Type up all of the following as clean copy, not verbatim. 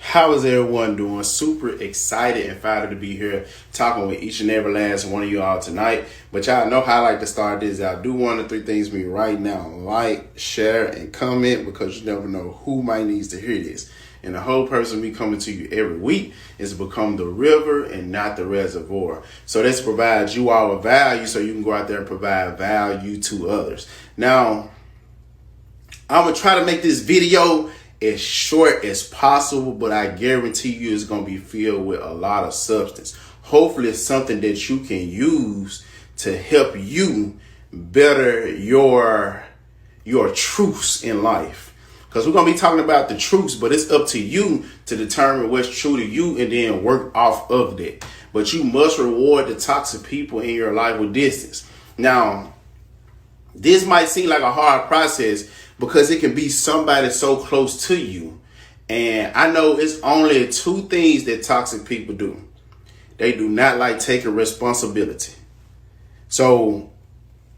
How is everyone doing? Super excited and fired to be here talking with each and every last one of you all tonight. But y'all know how I like to start this. I'll do one of three things for me right now. Like, share, and comment, because you never know who might needs to hear this. And the whole person me coming to you every week is to become the river and not the reservoir. So this provides you all a value so you can go out there and provide value to others. Now, I'm going to try to make this video as short as possible, but I guarantee you it's going to be filled with a lot of substance. Hopefully it's something that you can use to help you better your truths in life. Because we're going to be talking about the truths, but it's up to you to determine what's true to you and then work off of that. But you must reward the toxic people in your life with distance. Now, this might seem like a hard process because it can be somebody so close to you. And I know it's only two things that toxic people do. They do not like taking responsibility. So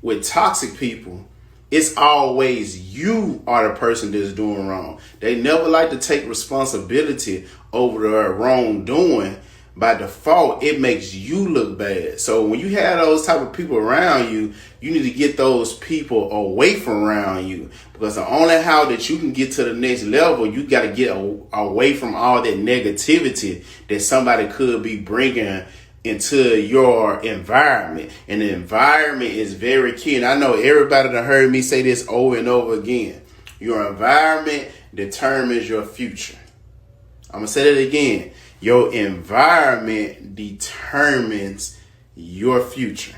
with toxic people, it's always you are the person that's doing wrong. They never like to take responsibility over their wrongdoing. By default, it makes you look bad. So when you have those type of people around you, you need to get those people away from around you. Because the only how that you can get to the next level, you got to get away from all that negativity that somebody could be bringing into your environment. And the environment is very key. And I know everybody that heard me say this over and over again. Your environment determines your future. I'm going to say that again. Your environment determines your future.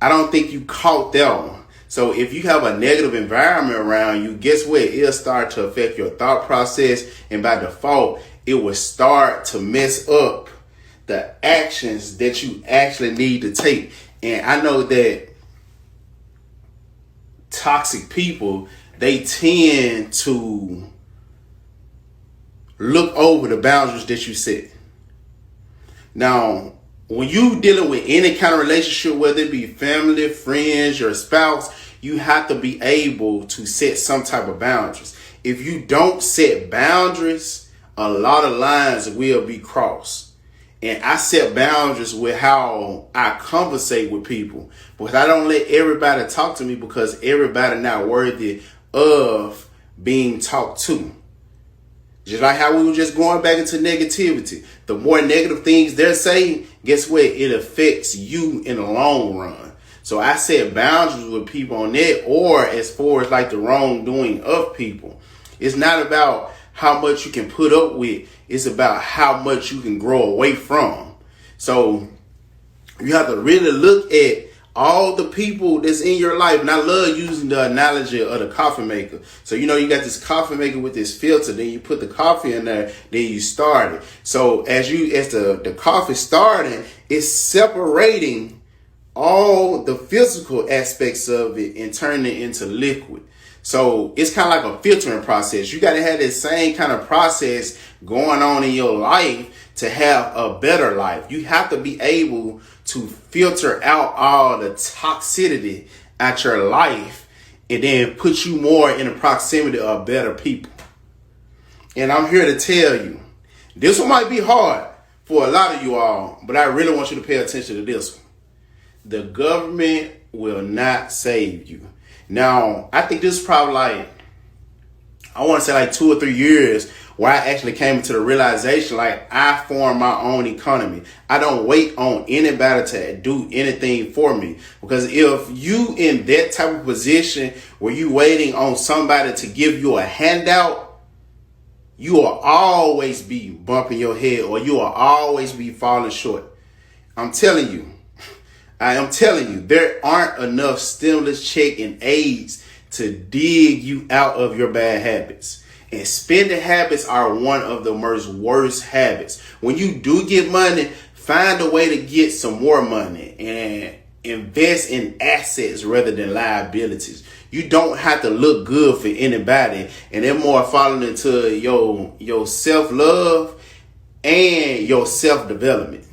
I don't think you caught that one. So if you have a negative environment around you, guess what? It'll start to affect your thought process. And by default, it will start to mess up the actions that you actually need to take. And I know that toxic people, they tend to look over the boundaries that you set. Now, when you dealing with any kind of relationship, whether it be family, friends, your spouse, you have to be able to set some type of boundaries. If you don't set boundaries, a lot of lines will be crossed. And I set boundaries with how I conversate with people. But I don't let everybody talk to me because everybody not worthy of being talked to. Just like how we were just going back into negativity. The more negative things they're saying, guess what? It affects you in the long run. So I set boundaries with people on that, or as far as like the wrongdoing of people. It's not about how much you can put up with. It's about how much you can grow away from. So you have to really look at all the people that's in your life. And I love using the analogy of the coffee maker. So, you know, you got this coffee maker with this filter, then you put the coffee in there, then you start it. So as the coffee starting, it's separating all the physical aspects of it and turning it into liquid. So it's kind of like a filtering process. You got to have this same kind of process going on in your life to have a better life. You have to be able to filter out all the toxicity at your life and then put you more in the proximity of better people. And I'm here to tell you, this one might be hard for a lot of you all, but I really want you to pay attention to this one. The government will not save you. Now, I think this is probably like, I want to say like 2 or 3 years where I actually came to the realization, like, I form my own economy. I don't wait on anybody to do anything for me. Because if you in that type of position where you waiting on somebody to give you a handout, you will always be bumping your head, or you will always be falling short. I'm telling you, there aren't enough stimulus check and aids to dig you out of your bad habits. And spending habits are one of the worst habits. When you do get money, find a way to get some more money and invest in assets rather than liabilities. You don't have to look good for anybody, and they're more falling into your self-love and your self-development.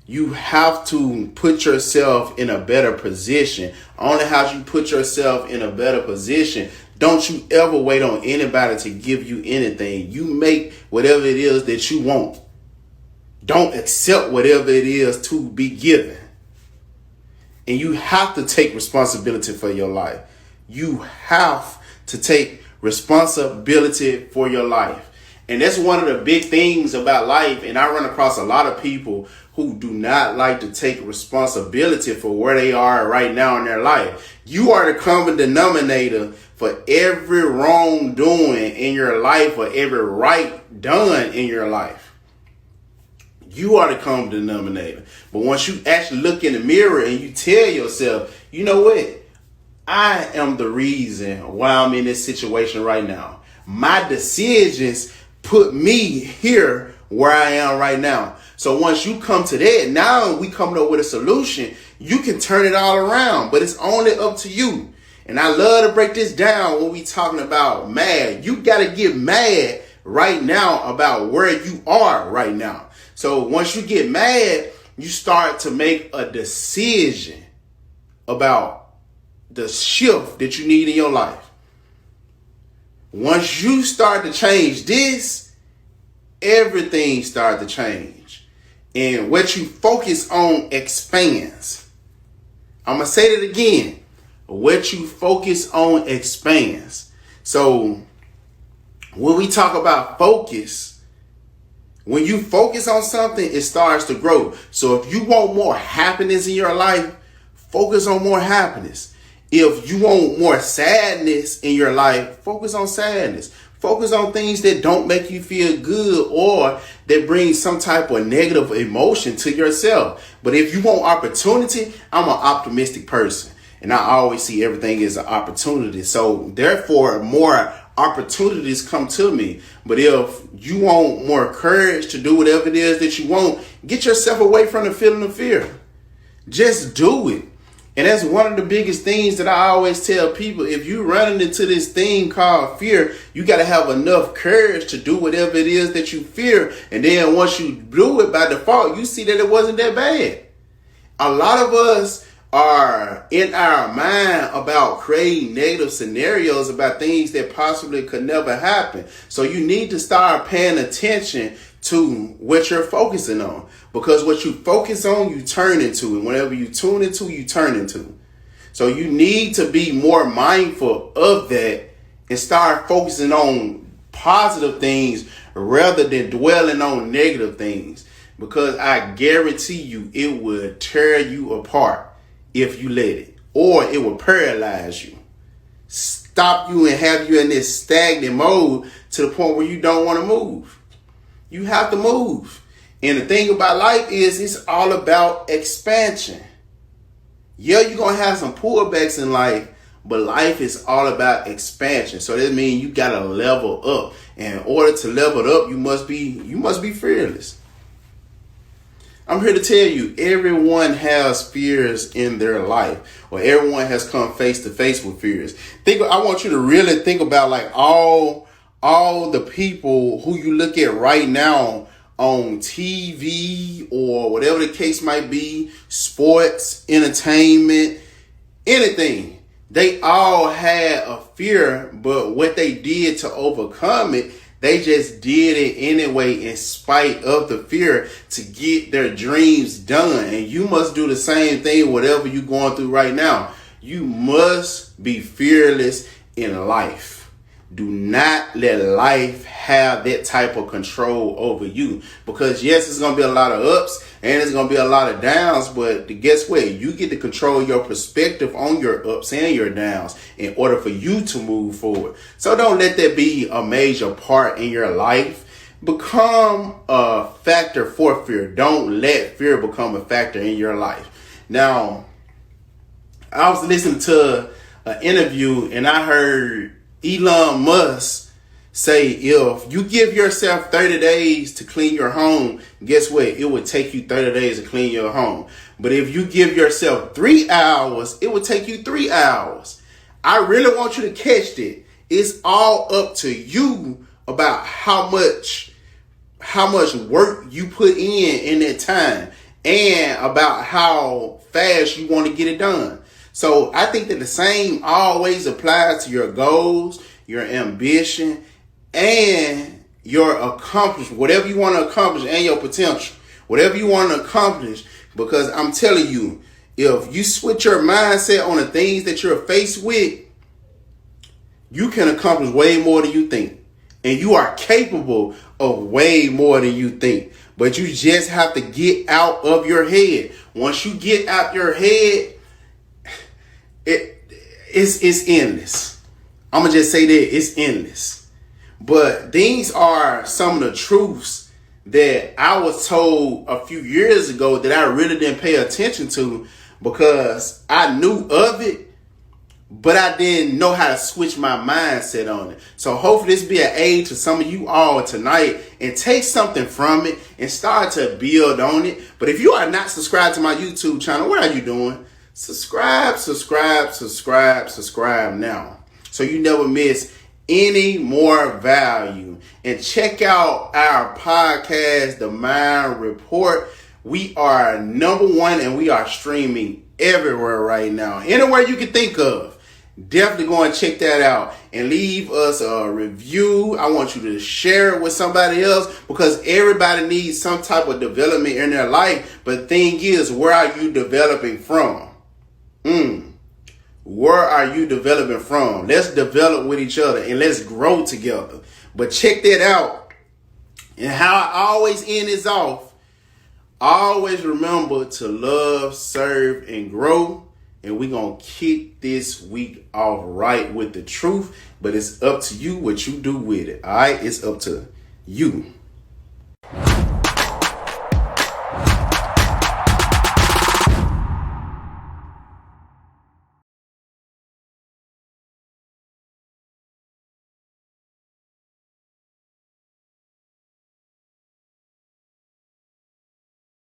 You have to put yourself in a better position. Only how you put yourself in a better position Don't you ever wait on anybody to give you anything. You make whatever it is that you want. Don't accept whatever it is to be given. And you have to take responsibility for your life. You have to take responsibility for your life. And that's one of the big things about life. And I run across a lot of people who do not like to take responsibility for where they are right now in their life. You are the common denominator for every wrongdoing in your life or every right done in your life. You are the common denominator. But once you actually look in the mirror and you tell yourself, you know what? I am the reason why I'm in this situation right now. My decisions put me here where I am right now. So once you come to that, now we coming up with a solution. You can turn it all around, but it's only up to you. And I love to break this down when we talking about mad. You got to get mad right now about where you are right now. So once you get mad, you start to make a decision about the shift that you need in your life. Once you start to change this, everything starts to change. And what you focus on expands. I'm going to say that again. What you focus on expands. So when we talk about focus, when you focus on something, it starts to grow. So if you want more happiness in your life, focus on more happiness. If you want more sadness in your life, focus on sadness. Focus on things that don't make you feel good or that bring some type of negative emotion to yourself. But if you want opportunity, I'm an optimistic person. And I always see everything as an opportunity. So therefore, more opportunities come to me. But if you want more courage to do whatever it is that you want, get yourself away from the feeling of fear. Just do it. And that's one of the biggest things that I always tell people. If you're running into this thing called fear, you got to have enough courage to do whatever it is that you fear. And then once you do it by default, you see that it wasn't that bad. A lot of us are in our mind about creating negative scenarios about things that possibly could never happen. So you need to start paying attention to what you're focusing on, because what you focus on, you turn into, and whatever you tune into, you turn into. So you need to be more mindful of that and start focusing on positive things rather than dwelling on negative things, because I guarantee you it will tear you apart if you let it, or it will paralyze you, stop you and have you in this stagnant mode to the point where you don't want to move. You have to move. And the thing about life is it's all about expansion. Yeah, you're going to have some pullbacks in life, but life is all about expansion. So that means you got to level up. And in order to level up, you must be fearless. I'm here to tell you, everyone has fears in their life, or everyone has come face to face with fears. I want you to really think about like all the people who you look at right now on TV or whatever the case might be, sports, entertainment, anything. They all had a fear, but what they did to overcome it, they just did it anyway in spite of the fear to get their dreams done. And you must do the same thing whatever you're going through right now. You must be fearless in life. Do not let life have that type of control over you. Because yes, it's going to be a lot of ups and it's going to be a lot of downs. But guess what? You get to control your perspective on your ups and your downs in order for you to move forward. So don't let that be a major part in your life. Become a factor for fear. Don't let fear become a factor in your life. Now, I was listening to an interview and I heard Elon Musk say, if you give yourself 30 days to clean your home, guess what? It would take you 30 days to clean your home. But if you give yourself 3 hours, it would take you 3 hours. I really want you to catch that. It's all up to you about how much work you put in that time and about how fast you want to get it done. So I think that the same always applies to your goals, your ambition, and your accomplishment, whatever you want to accomplish, and your potential, whatever you want to accomplish. Because I'm telling you, if you switch your mindset on the things that you're faced with, you can accomplish way more than you think. And you are capable of way more than you think. But you just have to get out of your head. Once you get out your head, it's endless. I'm going to just say that it's endless. But these are some of the truths that I was told a few years ago that I really didn't pay attention to because I knew of it, but I didn't know how to switch my mindset on it. So hopefully this be an aid to some of you all tonight and take something from it and start to build on it. But if you are not subscribed to my YouTube channel, what are you doing? Subscribe now, so you never miss any more value. And check out our podcast, The Mind Report. We are #1 and we are streaming everywhere right now. Anywhere you can think of. Definitely go and check that out and leave us a review. I want you to share it with somebody else because everybody needs some type of development in their life. But the thing is, where are you developing from? Where are you developing from? Let's develop with each other and let's grow together. But check that out. And how I always end this off, always remember to love, serve, and grow. And we're going to kick this week off right with the truth. But it's up to you what you do with it. All right? It's up to you.